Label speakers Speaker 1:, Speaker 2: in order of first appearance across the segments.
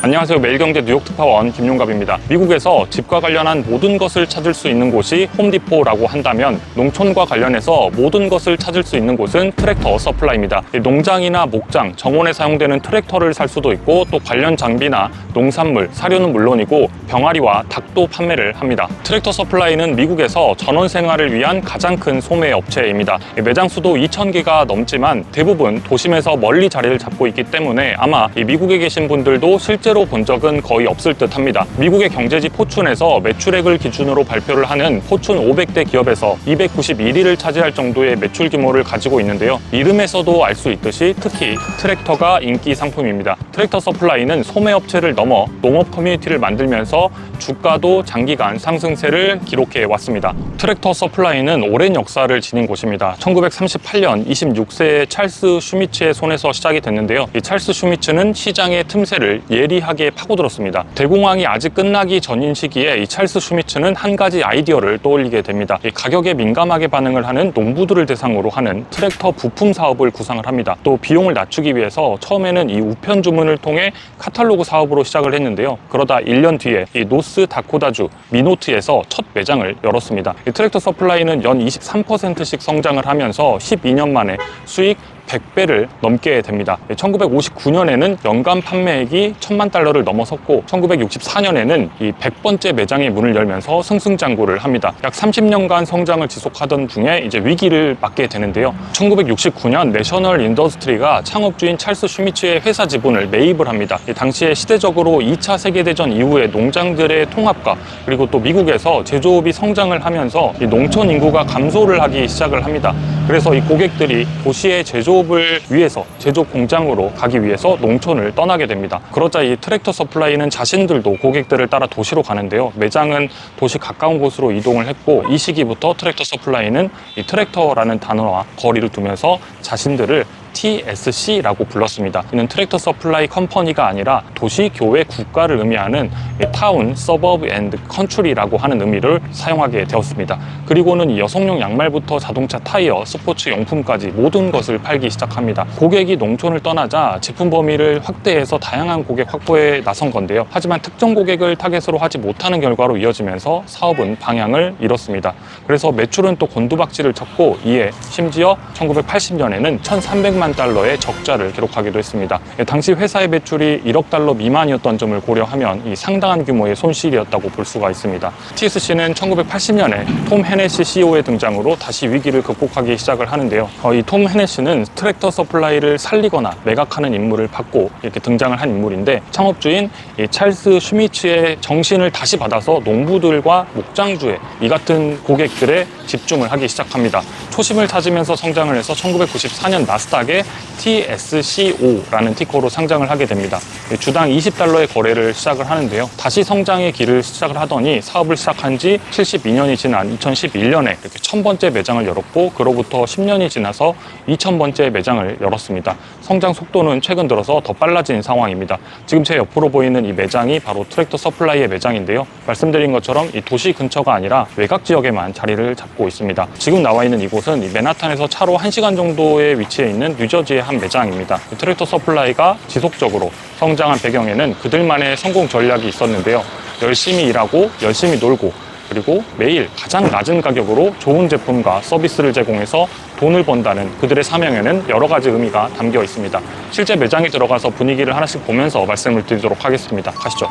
Speaker 1: 안녕하세요. 매일경제 뉴욕 특파원 김용갑입니다. 미국에서 집과 관련한 모든 것을 찾을 수 있는 곳이 홈디포라고 한다면 농촌과 관련해서 모든 것을 찾을 수 있는 곳은 트랙터 서플라이입니다. 농장이나 목장, 정원에 사용되는 트랙터를 살 수도 있고 또 관련 장비나 농산물, 사료는 물론이고 병아리와 닭도 판매를 합니다. 트랙터 서플라이는 미국에서 전원 생활을 위한 가장 큰 소매 업체입니다. 매장 수도 2,000개가 넘지만 대부분 도심에서 멀리 자리를 잡고 있기 때문에 아마 미국에 계신 분들도 실제로 본 적은 거의 없을 듯 합니다. 미국의 경제지 포춘에서 매출액을 기준으로 발표를 하는 포춘 500대 기업에서 291위를 차지할 정도의 매출 규모를 가지고 있는데요. 이름에서도 알 수 있듯이 특히 트랙터가 인기 상품입니다. 트랙터 서플라이는 소매업체를 넘어 농업 커뮤니티를 만들면서 주가도 장기간 상승세를 기록해 왔습니다. 트랙터 서플라이는 오랜 역사를 지닌 곳입니다. 1938년 26세의 찰스 슈미츠의 손에서 시작이 됐는데요. 이 찰스 슈미츠는 시장의 틈새를 예리하게 파고들었습니다. 대공황이 아직 끝나기 전인 시기에 이 찰스 슈미츠는 한 가지 아이디어를 떠올리게 됩니다. 이 가격에 민감하게 반응을 하는 농부들을 대상으로 하는 트랙터 부품 사업을 구상을 합니다. 또 비용을 낮추기 위해서 처음에는 이 우편 주문을 통해 카탈로그 사업으로 시작을 했는데요. 그러다 1년 뒤에 이 노스 다코다주 미노트에서 첫 매장을 열었습니다. 이 트랙터 서플라이는 연 23%씩 성장을 하면서 12년 만에 수익 100배를 넘게 됩니다. 1959년에는 연간 판매액이 $10,000,000를 넘어섰고 1964년에는 이 100번째 매장의 문을 열면서 승승장구를 합니다. 약 30년간 성장을 지속하던 중에 이제 위기를 맞게 되는데요. 1969년 내셔널 인더스트리가 창업주인 찰스 슈미츠의 회사 지분을 매입을 합니다. 당시에 시대적으로 2차 세계대전 이후에 농장들의 통합과 그리고 또 미국에서 제조업이 성장을 하면서 이 농촌 인구가 감소를 하기 시작을 합니다. 그래서 이 고객들이 도시의 제조업을 위해서 제조업 공장으로 가기 위해서 농촌을 떠나게 됩니다. 그러자 이 트랙터 서플라이는 자신들도 고객들을 따라 도시로 가는데요. 매장은 도시 가까운 곳으로 이동을 했고 이 시기부터 트랙터 서플라이는 이 트랙터라는 단어와 거리를 두면서 자신들을 TSC라고 불렀습니다. 이는 트랙터 서플라이 컴퍼니가 아니라 도시, 교회, 국가를 의미하는 타운, 서버브 앤드 컨트리라고 하는 의미를 사용하게 되었습니다. 그리고는 이 여성용 양말부터 자동차 타이어, 스포츠 용품까지 모든 것을 팔기 시작합니다. 고객이 농촌을 떠나자 제품 범위를 확대해서 다양한 고객 확보에 나선 건데요. 하지만 특정 고객을 타겟으로 하지 못하는 결과로 이어지면서 사업은 방향을 잃었습니다. 그래서 매출은 또 곤두박질을 쳤고 이에 심지어 1980년에는 $1,300만 달러의 적자를 기록하기도 했습니다. 당시 회사의 매출이 $1억 미만이었던 점을 고려하면 이 상당한 규모의 손실이었다고 볼 수가 있습니다. TSC는 1980년에 톰 헤네시 CEO의 등장으로 다시 위기를 극복하기 시작을 하는데요. 이 톰 헤네시는 트랙터 서플라이를 살리거나 매각하는 임무를 받고 이렇게 등장을 한 인물인데 창업주인 이 찰스 슈미츠의 정신을 다시 받아서 농부들과 목장주의 이 같은 고객들에 집중을 하기 시작합니다. 초심을 찾으면서 성장을 해서 1994년 나스닥에 TSCO라는 티커로 상장을 하게 됩니다. 주당 $20의 거래를 시작을 하는데요. 다시 성장의 길을 시작을 하더니 사업을 시작한 지 72년이 지난 2011년에 이렇게 1000번째 매장을 열었고 그로부터 10년이 지나서 2000번째 매장을 열었습니다. 성장 속도는 최근 들어서 더 빨라진 상황입니다. 지금 제 옆으로 보이는 이 매장이 바로 트랙터 서플라이의 매장인데요. 말씀드린 것처럼 이 도시 근처가 아니라 외곽 지역에만 자리를 잡고 있습니다. 지금 나와 있는 이곳은 이 맨하탄에서 차로 1시간 정도의 위치에 있는 뉴저지의 한 매장입니다. 트랙터 서플라이가 지속적으로 성장한 배경에는 그들만의 성공 전략이 있었는데요. 열심히 일하고 열심히 놀고 그리고 매일 가장 낮은 가격으로 좋은 제품과 서비스를 제공해서 돈을 번다는 그들의 사명에는 여러 가지 의미가 담겨 있습니다. 실제 매장에 들어가서 분위기를 하나씩 보면서 말씀을 드리도록 하겠습니다. 가시죠.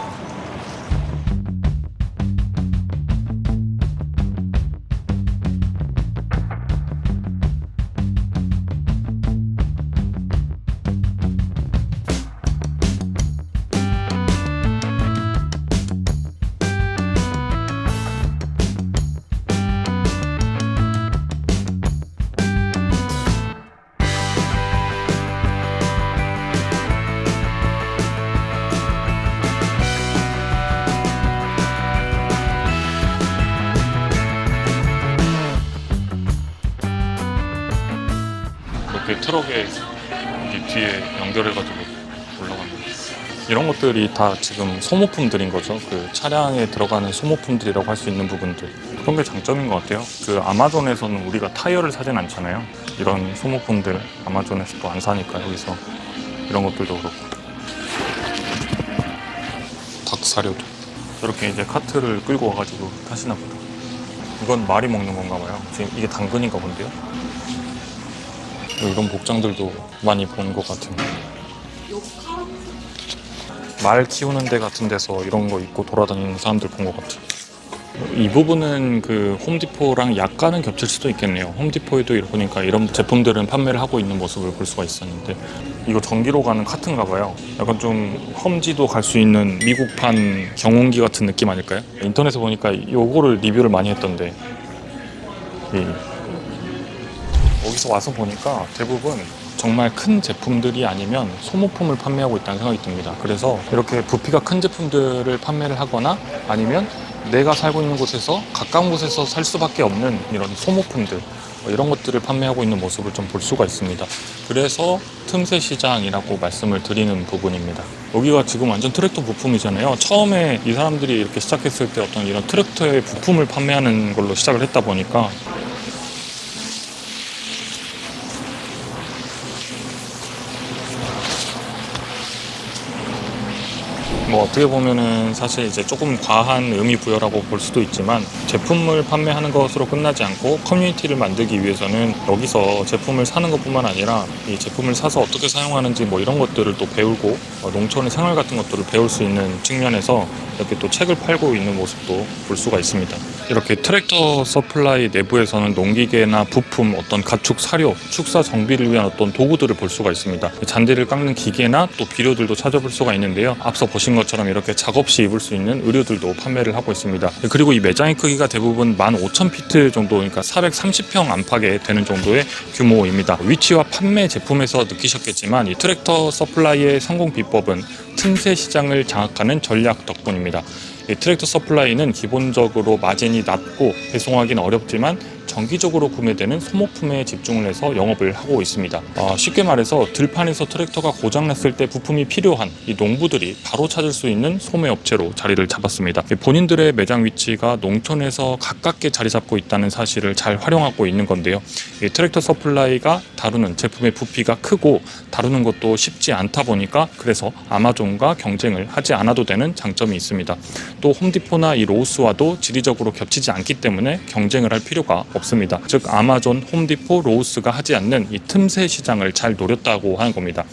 Speaker 1: 이렇게 트럭에 뒤에 연결해가지고 올라갑니다. 이런 것들이 다 지금 소모품들인 거죠. 그 차량에 들어가는 소모품들이라고 할 수 있는 부분들. 그런 게 장점인 것 같아요. 그 아마존에서는 우리가 타이어를 사진 않잖아요. 이런 소모품들 아마존에서 또 안 사니까 여기서 이런 것들도 그렇고. 사료도. 저렇게 이제 카트를 끌고 와가지고 타시나 보다. 이건 말이 먹는 건가 봐요. 지금 이게 당근인가 본데요. 이런 복장들도 많이 본 것 같은. 말 키우는 데 같은 데서 이런 거 입고 돌아다니는 사람들 본 것 같아. 이 부분은 그 홈디포랑 약간은 겹칠 수도 있겠네요. 홈디포에도 보니까 이런 제품들은 판매를 하고 있는 모습을 볼 수가 있었는데, 이거 전기로 가는 카트인가 봐요. 약간 좀 험지도 갈 수 있는 미국판 경운기 같은 느낌 아닐까요? 인터넷에 보니까 요거를 리뷰를 많이 했던데, 여기서 와서 보니까 대부분 정말 큰 제품들이 아니면 소모품을 판매하고 있다는 생각이 듭니다. 그래서 이렇게 부피가 큰 제품들을 판매를 하거나 아니면 내가 살고 있는 곳에서 가까운 곳에서 살 수밖에 없는 이런 소모품들, 이런 것들을 판매하고 있는 모습을 좀 볼 수가 있습니다. 그래서 틈새 시장이라고 말씀을 드리는 부분입니다. 여기가 지금 완전 트랙터 부품이잖아요. 처음에 이 사람들이 이렇게 시작했을 때 어떤 이런 트랙터의 부품을 판매하는 걸로 시작을 했다 보니까 뭐 어떻게 보면은 사실 이제 조금 과한 의미 부여라고 볼 수도 있지만, 제품을 판매하는 것으로 끝나지 않고 커뮤니티를 만들기 위해서는 여기서 제품을 사는 것뿐만 아니라 이 제품을 사서 어떻게 사용하는지 뭐 이런 것들을 또 배우고 농촌의 생활 같은 것들을 배울 수 있는 측면에서 이렇게 또 책을 팔고 있는 모습도 볼 수가 있습니다. 이렇게 트랙터 서플라이 내부에서는 농기계나 부품, 어떤 가축 사료, 축사 정비를 위한 어떤 도구들을 볼 수가 있습니다. 잔디를 깎는 기계나 또 비료들도 찾아볼 수가 있는데요. 앞서 보신 것처럼 이렇게 작업 시 입을 수 있는 의류들도 판매를 하고 있습니다. 그리고 이 매장의 크기가 대부분 15,000피트 정도, 그러니까 430평 안팎에 되는 정도의 규모입니다. 위치와 판매 제품에서 느끼셨겠지만 이 트랙터 서플라이의 성공 비법은 틈새 시장을 장악하는 전략 덕분입니다. 이 트랙터 서플라이는 기본적으로 마진이 낮고 배송하기는 어렵지만 정기적으로 구매되는 소모품에 집중을 해서 영업을 하고 있습니다. 쉽게 말해서 들판에서 트랙터가 고장났을 때 부품이 필요한 이 농부들이 바로 찾을 수 있는 소매업체로 자리를 잡았습니다. 본인들의 매장 위치가 농촌에서 가깝게 자리 잡고 있다는 사실을 잘 활용하고 있는 건데요. 이 트랙터 서플라이가 다루는 제품의 부피가 크고 다루는 것도 쉽지 않다 보니까 그래서 아마존과 경쟁을 하지 않아도 되는 장점이 있습니다. 또 홈디포나 이 로우스와도 지리적으로 겹치지 않기 때문에 경쟁을 할 필요가 없습니다. 즉 아마존, 홈디포, 로우스가 하지 않는 이 틈새 시장을 잘 노렸다고 하는 겁니다.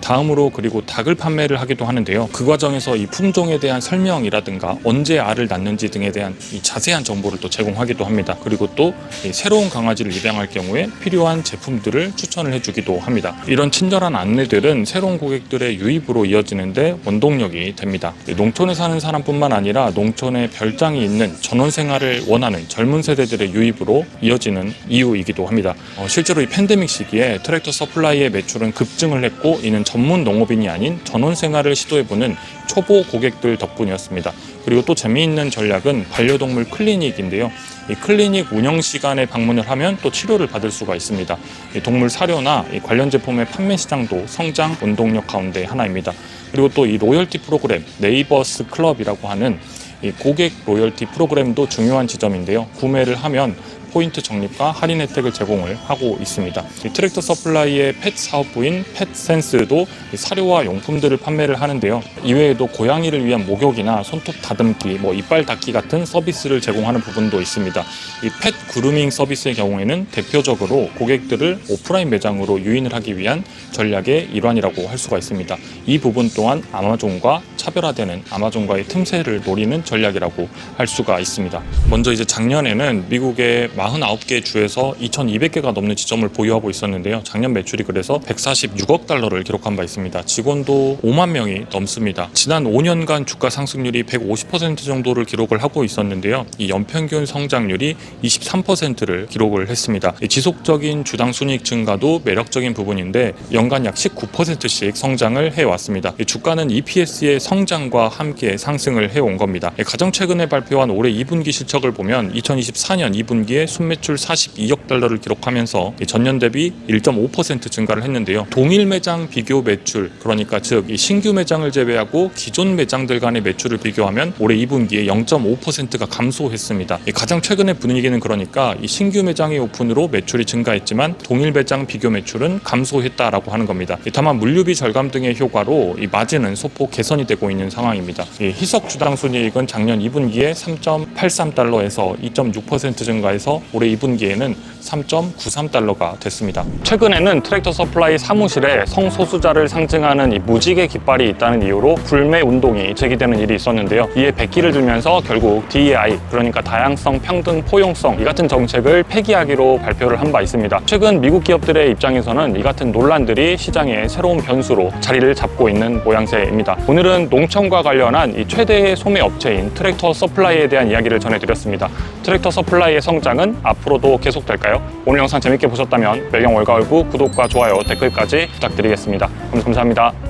Speaker 1: 다음으로 그리고 닭을 판매를 하기도 하는데요. 그 과정에서 이 품종에 대한 설명이라든가 언제 알을 낳는지 등에 대한 이 자세한 정보를 또 제공하기도 합니다. 그리고 또 새로운 강아지를 입양할 경우에 필요한 제품들을 추천을 해주기도 합니다. 이런 친절한 안내들은 새로운 고객들의 유입으로 이어지는데 원동력이 됩니다. 농촌에 사는 사람뿐만 아니라 농촌에 별장이 있는 전원 생활을 원하는 젊은 세대들의 유입으로 이어지는 이유이기도 합니다. 실제로 이 팬데믹 시기에 트랙터 서플라이의 매출은 급증을 했고, 이는 전문 농업인이 아닌 전원 생활을 시도해보는 초보 고객들 덕분이었습니다. 그리고 또 재미있는 전략은 반려동물 클리닉인데요. 이 클리닉 운영 시간에 방문을 하면 또 치료를 받을 수가 있습니다. 이 동물 사료나 이 관련 제품의 판매 시장도 성장 원동력 가운데 하나입니다. 그리고 또 이 로열티 프로그램, 네이버스 클럽이라고 하는 이 고객 로열티 프로그램도 중요한 지점인데요. 구매를 하면 포인트 적립과 할인 혜택을 제공을 하고 있습니다. 이 트랙터 서플라이의 펫 사업부인 펫센스도 사료와 용품들을 판매를 하는데요. 이외에도 고양이를 위한 목욕이나 손톱 다듬기, 이빨 닦기 같은 서비스를 제공하는 부분도 있습니다. 이 펫 그루밍 서비스의 경우에는 대표적으로 고객들을 오프라인 매장으로 유인을 하기 위한 전략의 일환이라고 할 수가 있습니다. 이 부분 또한 아마존과 차별화되는, 아마존과의 틈새를 노리는 전략이라고 할 수가 있습니다. 먼저 이제 작년에는 미국의 49개 주에서 2,200개가 넘는 지점을 보유하고 있었는데요. 작년 매출이 그래서 146억 달러를 기록한 바 있습니다. 직원도 5만 명이 넘습니다. 지난 5년간 주가 상승률이 150% 정도를 기록을 하고 있었는데요. 이 연평균 성장률이 23%를 기록을 했습니다. 지속적인 주당 순이익 증가도 매력적인 부분인데 연간 약 19%씩 성장을 해왔습니다. 주가는 EPS의 성장과 함께 상승을 해온 겁니다. 가장 최근에 발표한 올해 2분기 실적을 보면 2024년 2분기에 순매출 42억 달러를 기록하면서 전년 대비 1.5% 증가를 했는데요. 동일 매장 비교 매출, 그러니까 즉 이 신규 매장을 제외하고 기존 매장들 간의 매출을 비교하면 올해 2분기에 0.5%가 감소했습니다. 가장 최근의 분위기는 그러니까 이 신규 매장의 오픈으로 매출이 증가했지만 동일 매장 비교 매출은 감소했다라고 하는 겁니다. 다만 물류비 절감 등의 효과로 이 마진은 소폭 개선이 되고 있는 상황입니다. 희석 주당 순이익은 작년 2분기에 3.83달러에서 2.6% 증가해서 올해 2분기에는 3.93달러가 됐습니다. 최근에는 트랙터 서플라이 사무실에 성소수자를 상징하는 이 무지개 깃발이 있다는 이유로 불매 운동이 제기되는 일이 있었는데요. 이에 백기를 들면서 결국 DEI, 그러니까 다양성, 평등, 포용성 이 같은 정책을 폐기하기로 발표를 한 바 있습니다. 최근 미국 기업들의 입장에서는 이 같은 논란들이 시장의 새로운 변수로 자리를 잡고 있는 모양새입니다. 오늘은 농촌과 관련한 이 최대의 소매 업체인 트랙터 서플라이에 대한 이야기를 전해드렸습니다. 트랙터 서플라이의 성장은 앞으로도 계속될까요? 오늘 영상 재밌게 보셨다면 멜령 월가월구 구독과 좋아요, 댓글까지 부탁드리겠습니다. 감사합니다.